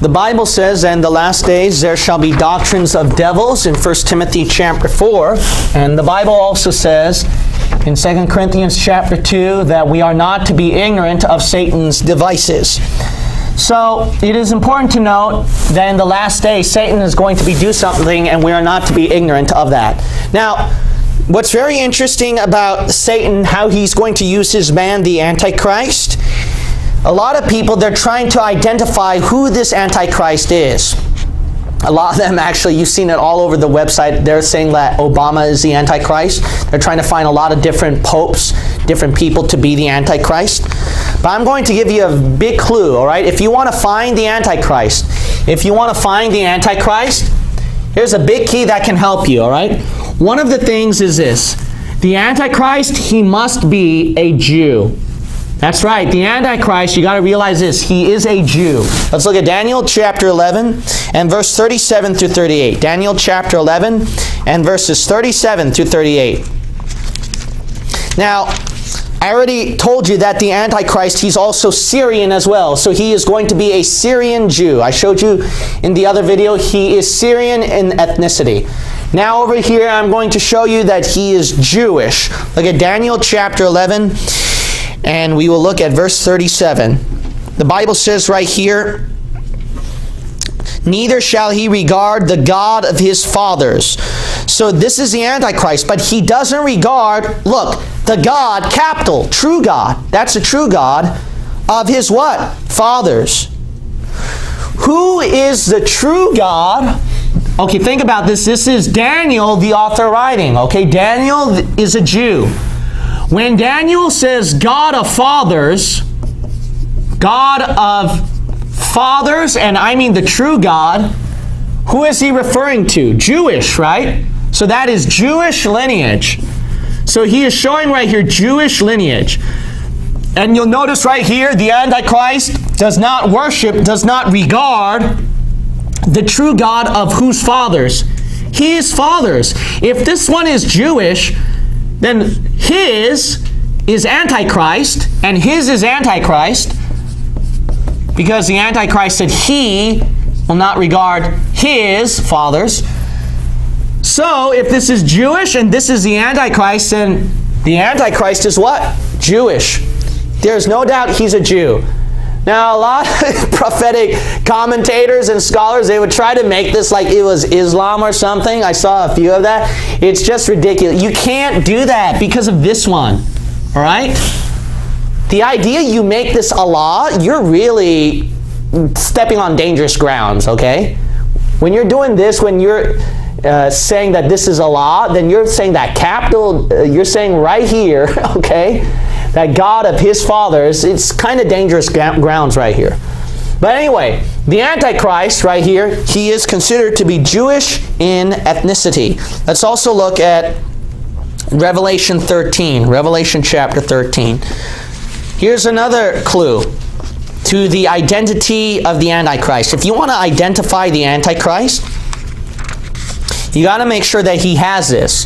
The Bible says, "In the last days there shall be doctrines of devils," in 1 Timothy chapter 4. And the Bible also says in 2 Corinthians chapter 2 that we are not to be ignorant of Satan's devices. So it is important to note that in the last days Satan is going to be doing something, and we are not to be ignorant of that. Now, what's very interesting about Satan, how he's going to use his man, the Antichrist, a lot of people, they're trying to identify who this Antichrist is. A lot of them, actually, you've seen it all over the website, they're saying that Obama is the Antichrist. They're trying to find a lot of different popes, different people to be the Antichrist. But I'm going to give you a big clue, all right? If you want to find the Antichrist, here's a big key that can help you, all right? One of the things is this. The Antichrist, he must be a Jew. That's right, the Antichrist, you got to realize this, he is a Jew. Let's look at Daniel chapter 11 and verse 37 through 38. Daniel chapter 11 and verses 37 through 38. Now, I already told you that the Antichrist, he's also Syrian as well. So he is going to be a Syrian Jew. I showed you in the other video, he is Syrian in ethnicity. Now over here, I'm going to show you that he is Jewish. Look at Daniel chapter 11, and we will look at verse 37. The Bible says right here, "Neither shall he regard the God of his fathers." So this is the Antichrist, but he doesn't regard, look, the God, capital, true God. That's a true God of his what? Fathers. Who is the true God? Okay, think about this. This is Daniel, the author writing. Okay, Daniel is a Jew. When Daniel says God of fathers, and I mean the true God, who is he referring to? Jewish, right? So that is Jewish lineage. So he is showing right here Jewish lineage. And you'll notice right here, the Antichrist does not worship, does not regard the true God of whose fathers? His fathers. If this one is Jewish, then his is Antichrist, and his is Antichrist, because the Antichrist said he will not regard his fathers. So, if this is Jewish and this is the Antichrist, then the Antichrist is what? Jewish. There's no doubt he's a Jew. Now, a lot of prophetic commentators and scholars, they would try to make this like it was Islam or something. I saw a few of that. It's just ridiculous. You can't do that because of this one. All right? The idea you make this Allah, you're really stepping on dangerous grounds, okay? When you're doing this, when you're saying that this is Allah, then you're saying that capital, you're saying right here, okay, that God of his fathers, it's kind of dangerous grounds right here. But anyway, the Antichrist right here, he is considered to be Jewish in ethnicity. Let's also look at Revelation 13, Revelation chapter 13. Here's another clue to the identity of the Antichrist. If you want to identify the Antichrist, you got to make sure that he has this.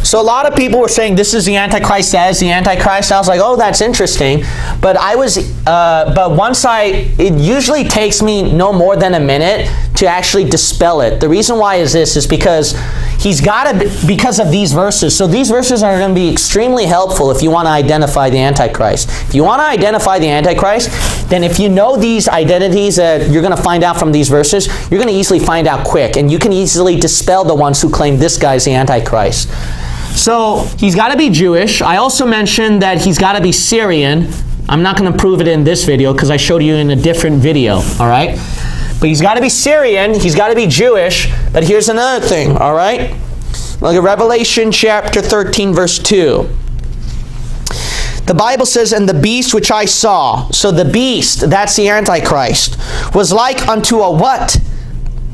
So a lot of people were saying this is the Antichrist, that is the Antichrist. I was like, oh, that's interesting. But it usually takes me no more than a minute to actually dispel it. The reason why is this is because because of these verses. So these verses are going to be extremely helpful if you want to identify the Antichrist. If you want to identify the Antichrist, then if you know these identities that you're going to find out from these verses, you're going to easily find out quick. And you can easily dispel the ones who claim this guy's the Antichrist. So he's got to be Jewish. I also mentioned that he's got to be Syrian. I'm not going to prove it in this video because I showed you in a different video, all right? But he's got to be Syrian, he's got to be Jewish. But here's another thing, all right? Look at Revelation chapter 13, verse 2. The Bible says, "And the beast which I saw," so the beast, that's the Antichrist, "was like unto a" what?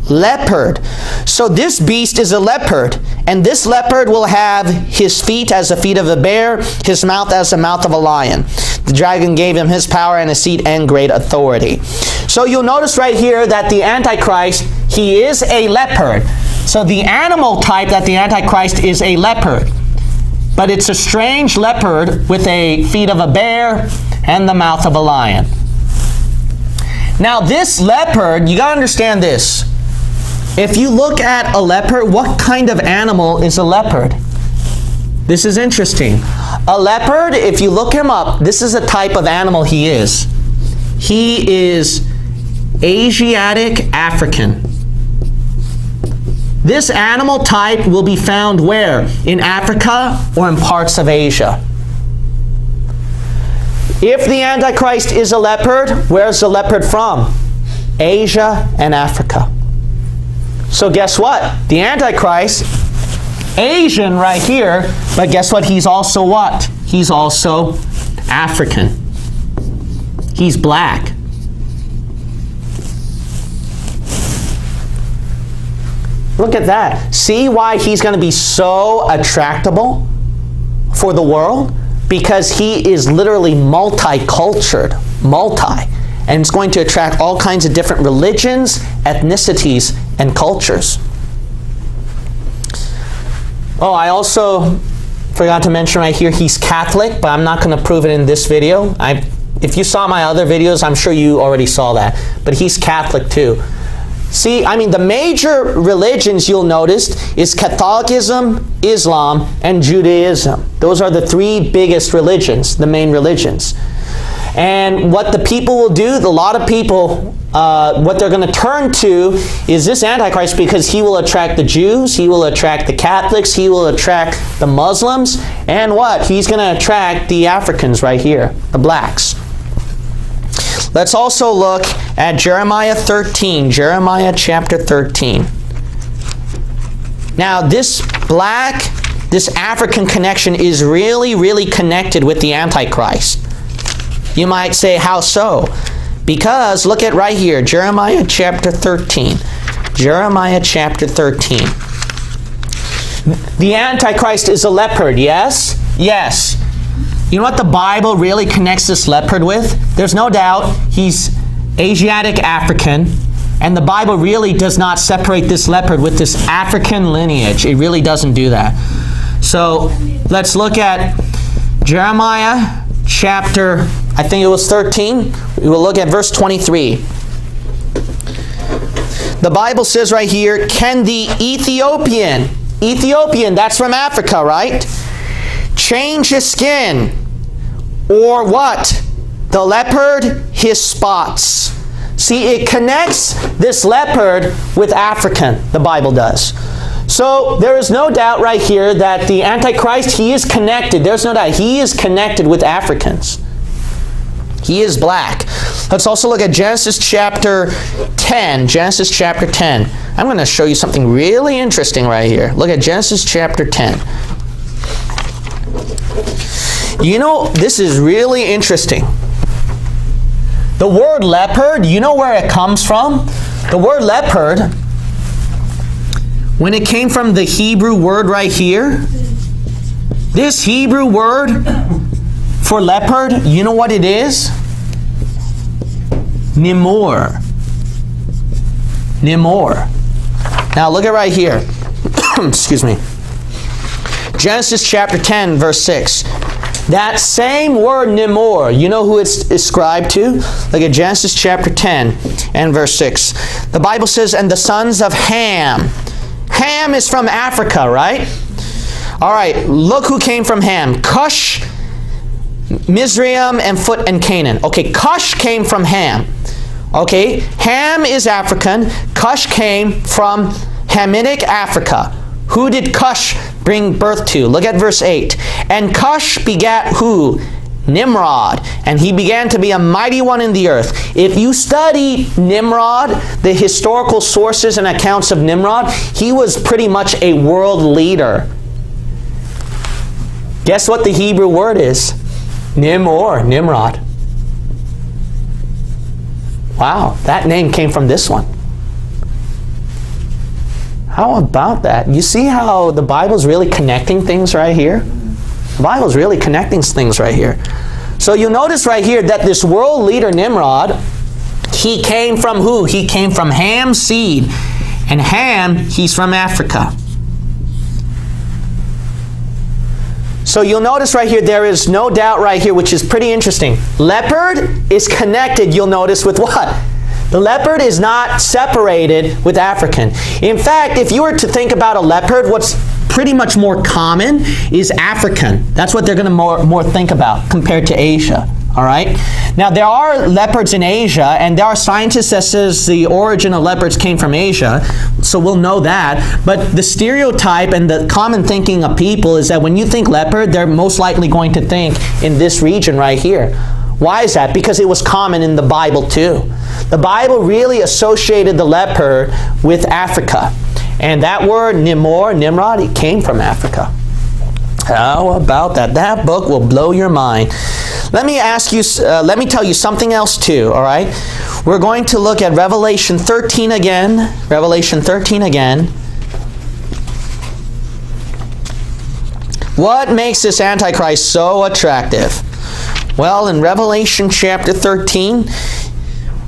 Leopard. So this beast is a leopard, and this leopard will have his feet as the feet of a bear, his mouth as the mouth of a lion. The dragon gave him his power and his seat and great authority. So you'll notice right here that the Antichrist, he is a leopard. So the animal type that the Antichrist is a leopard. But it's a strange leopard with a feet of a bear and the mouth of a lion. Now this leopard, you got to understand this. If you look at a leopard, what kind of animal is a leopard? This is interesting. A leopard, if you look him up, this is a type of animal he is. He is Asiatic African. This animal type will be found where? In Africa or in parts of Asia. If the Antichrist is a leopard, where's the leopard from? Asia and Africa. So guess what? The Antichrist, Asian right here, but guess what? He's also what? He's also African. He's black. Look at that. See why he's going to be so attractable for the world? Because he is literally multicultural, and it's going to attract all kinds of different religions, ethnicities, and cultures. Oh, I also forgot to mention right here, he's Catholic, but I'm not going to prove it in this video. If you saw my other videos, I'm sure you already saw that. But he's Catholic too. See, I mean, the major religions you'll notice is Catholicism, Islam, and Judaism. Those are the three biggest religions, the main religions. And what the people will do, a lot of people, what they're going to turn to is this Antichrist, because he will attract the Jews, he will attract the Catholics, he will attract the Muslims, and what? He's going to attract the Africans right here, the blacks. Let's also look at Jeremiah 13, Jeremiah chapter 13. Now this African connection is really, really connected with the Antichrist. You might say, how so? Because look at right here, Jeremiah chapter 13. Jeremiah chapter 13. The Antichrist is a leopard, yes? Yes. You know what the Bible really connects this leopard with? There's no doubt he's Asiatic African, and the Bible really does not separate this leopard with this African lineage. It really doesn't do that. So let's look at Jeremiah chapter, I think it was 13. We will look at verse 23. The Bible says right here, can the Ethiopian, that's from Africa, right? Change his skin, or what? The leopard, his spots. See, it connects this leopard with African, the Bible does. So there is no doubt right here that the Antichrist, he is connected. There's no doubt. He is connected with Africans. He is black. Let's also look at Genesis chapter 10. Genesis chapter 10. I'm going to show you something really interesting right here. Look at Genesis chapter 10. You know, this is really interesting. The word leopard, you know where it comes from? The word leopard, when it came from the Hebrew word right here, this Hebrew word for leopard, you know what it is? Nimor. Nimor. Now look at right here. Excuse me. Genesis chapter 10, verse 6. That same word Nimor, you know who it's ascribed to? Look at Genesis chapter 10 and verse 6. The Bible says, and the sons of Ham. Ham is from Africa, right? All right, look who came from Ham. Cush, Mizraim, and Phut, and Canaan. Okay, Cush came from Ham. Okay, Ham is African. Cush came from Hamitic Africa. Who did Cush bring birth to? Look at verse 8. And Cush begat who? Nimrod. And he began to be a mighty one in the earth. If you study Nimrod, the historical sources and accounts of Nimrod, he was pretty much a world leader. Guess what the Hebrew word is? Nimrod. Wow, that name came from this one. How about that? You see how the Bible's really connecting things right here? The Bible's really connecting things right here. So you'll notice right here that this world leader Nimrod, he came from who? He came from Ham's seed. And Ham, he's from Africa. So you'll notice right here, there is no doubt right here, which is pretty interesting. Leopard is connected, you'll notice, with what? The leopard is not separated with African. In fact, if you were to think about a leopard, what's pretty much more common is African. That's what they're going to more think about compared to Asia. All right? Now, there are leopards in Asia, and there are scientists that says the origin of leopards came from Asia, so we'll know that. But the stereotype and the common thinking of people is that when you think leopard, they're most likely going to think in this region right here. Why is that? Because it was common in the Bible too. The Bible really associated the leopard with Africa. And that word, Nimrod, it came from Africa. How about that? That book will blow your mind. Let me tell you something else too, all right? We're going to look at Revelation 13 again. Revelation 13 again. What makes this Antichrist so attractive? Well, in Revelation chapter 13,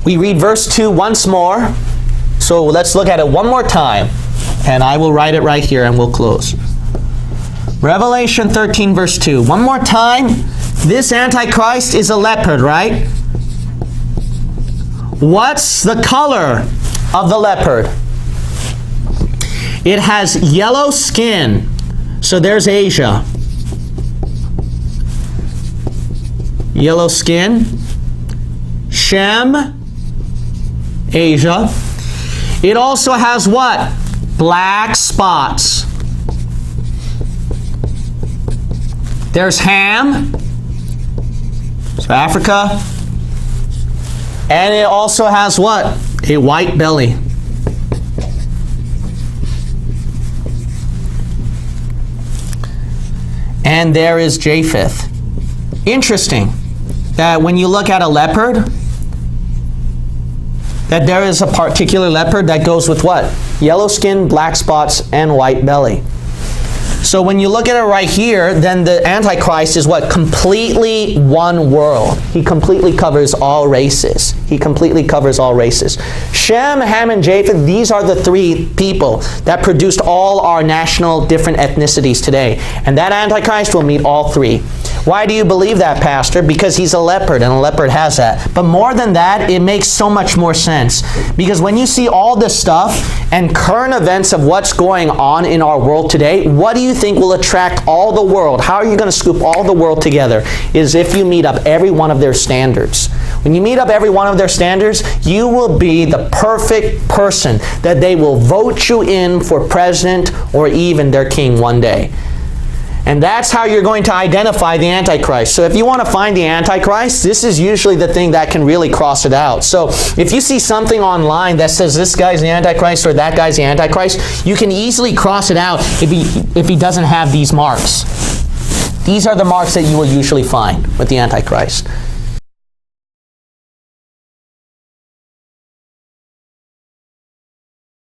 we read verse 2 once more. So let's look at it one more time. And I will write it right here and we'll close. Revelation 13 verse 2. One more time. This Antichrist is a leopard, right? What's the color of the leopard? It has yellow skin. So there's Asia. Yellow skin. Shem, Asia. It also has what? Black spots. There's Ham, so Africa. And it also has what? A white belly. And there is Japheth. Interesting that when you look at a leopard, that there is a particular leopard that goes with what? Yellow skin, black spots, and white belly. So when you look at it right here, then the Antichrist is what? Completely one world. He completely covers all races. He completely covers all races. Shem, Ham, and Japheth, these are the three people that produced all our national different ethnicities today. And that Antichrist will meet all three. Why do you believe that, Pastor? Because he's a leopard, and a leopard has that. But more than that, it makes so much more sense. Because when you see all this stuff and current events of what's going on in our world today, what do you think will attract all the world? How are you going to scoop all the world together? Is if you meet up every one of their standards. When you meet up every one of their standards, you will be the perfect person that they will vote you in for president or even their king one day. And that's how you're going to identify the Antichrist. So if you want to find the Antichrist, this is usually the thing that can really cross it out. So if you see something online that says this guy's the Antichrist or that guy's the Antichrist, you can easily cross it out if he doesn't have these marks. These are the marks that you will usually find with the Antichrist.